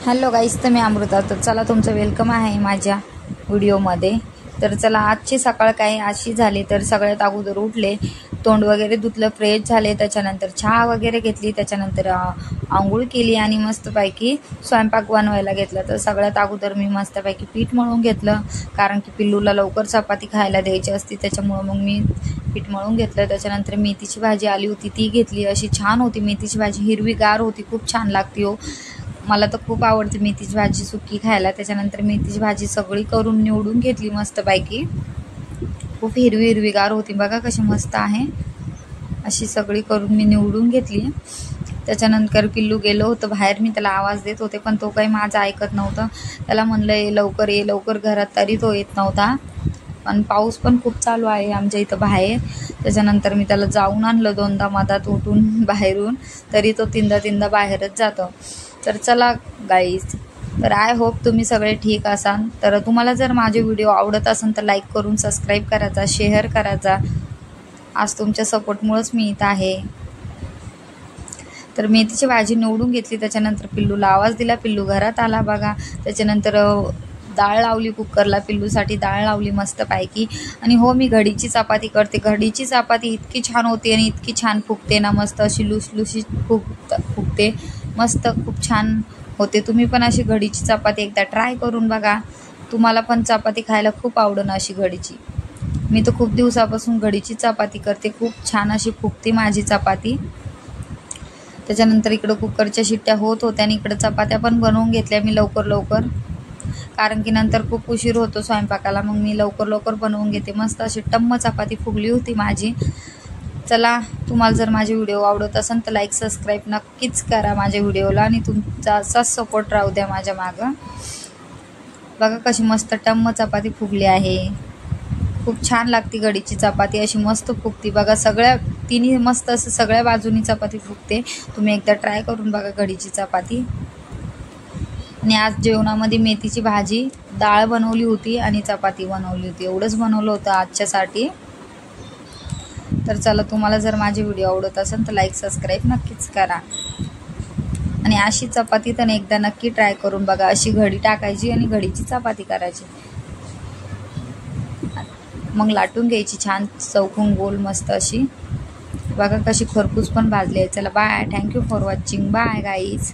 Hello गाईस, तर मी अमृता. तर चला तुमचं वेलकम आहे माझ्या व्हिडिओमध्ये. तर चला आजची सकाळ काय अशी झाली. तर सगळ्यात अगोदर उठले, तोंड वगैरे धुतलं, फ्रेश झाले, त्याच्यानंतर चहा वगैरे घेतली, त्याच्यानंतर आंघोळ केली आणि मस्तपैकी स्वयंपाक बनवायला घेतला. तर सगळ्यात अगोदर मी मस्तपैकी पीठ मळून घेतलं, कारण की पिल्लूला लवकर चपाती खायला द्यायची असती, त्याच्यामुळं मग मी पीठ मळून घेतलं. त्याच्यानंतर मेथीची भाजी आली होती ती घेतली. अशी छान होती मेथीची भाजी, हिरवीगार होती, खूप छान लागते हो. मला तर खूप आवडते मेथीची भाजी सुकी खायला. त्याच्यानंतर मेथीची भाजी सगळी करून निवडून घेतली मस्तपैकी. खूप हिरवीगार होती, बघा कशी मस्त आहे. अशी सगळी करून मी निवडून घेतली. त्याच्यानंतर पिल्लू गेलो होतं बाहेर, मी त्याला आवाज देत होते पण तो काही माझं ऐकत नव्हता. त्याला म्हणलं ये लवकर घरात, तरी तो येत नव्हता. पण पाऊस पण खूप चालू आहे आमच्या इथं बाहेर. त्याच्यानंतर मी त्याला जाऊन आणलं दोनदा मधात उठून बाहेरून, तरी तो तीनदा बाहेरच जातो. तर चला गाईज, तर आय होप तुम्ही सगळे ठीक असाल. तर तुम्हाला जर माझे व्हिडिओ आवडत असेल तर लाईक करून सबस्क्राईब करायचा, शेअर करायचा. आज तुमच्या सपोर्टमुळेच मी इथं आहे. तर मेथीची भाजी निवडून घेतली. त्याच्यानंतर पिल्लूला आवाज दिला, पिल्लू घरात आला बघा. त्याच्यानंतर डाळ लावली कुकरला, पिल्लूसाठी डाळ लावली मस्तपैकी. आणि हो, मी घडीची चपाती करते. घडीची चपाती इतकी छान होते आणि इतकी छान फुगते ना, मस्त अशी लुसलुशीत फुगते मस्त, खूप छान होते. तुम्ही पण अशी घडीची चपाती एकदा ट्राय करून बघा. तुम्हाला पण चपाती खायला खूप आवडेल अशी घडीची. मी तर खूप दिवसापासून घडीची चपाती करते, खूप छान अशी फुगते माझी चपाती. त्याच्यानंतर इकडं कुकरच्या शिट्ट्या होत होत्या आणि इकडं चपात्या पण बनवून घेतल्या मी लवकर, कारण की नंतर खूप उशीर होतो स्वयंपाकाला. मग मी लवकर बनवून घेते. मस्त अशी टम्म चपाती फुगली होती माझी. चला, तुम्हाला जर माझे व्हिडिओ आवडत असेल तर लाईक सबस्क्राईब नक्कीच करा माझ्या व्हिडिओला, आणि तुमचा असाच सपोर्ट राहू द्या माझ्या मागं. बघा कशी मस्त टम्म चपाती फुगली आहे. खूप छान लागते घडीची चपाती, अशी मस्त फुगती बघा. सगळ्या तिन्ही मस्त असं सगळ्या बाजूनी चपाती फुगते. तुम्ही एकदा ट्राय करून बघा घडीची चपाती. आणि आज जेवणामध्ये मेथीची भाजी, डाळ बनवली होती आणि चपाती बनवली होती. एवढंच बनवलं होतं आजच्यासाठी. तर चला, तुम्हाला जर माझे व्हिडिओ आवडत असेल तर लाईक सबस्क्राईब नक्कीच करा. आणि अशी चपाती तर एकदा नक्की ट्राय करून बघा. अशी घडी टाकायची आणि घडीची चपाती करायची, मग लाटून घ्यायची छान चौकून गोल मस्त अशी. बघा कशी खरपूस पण भाजली आहे. चला bye, thank you for watching. Bye guys.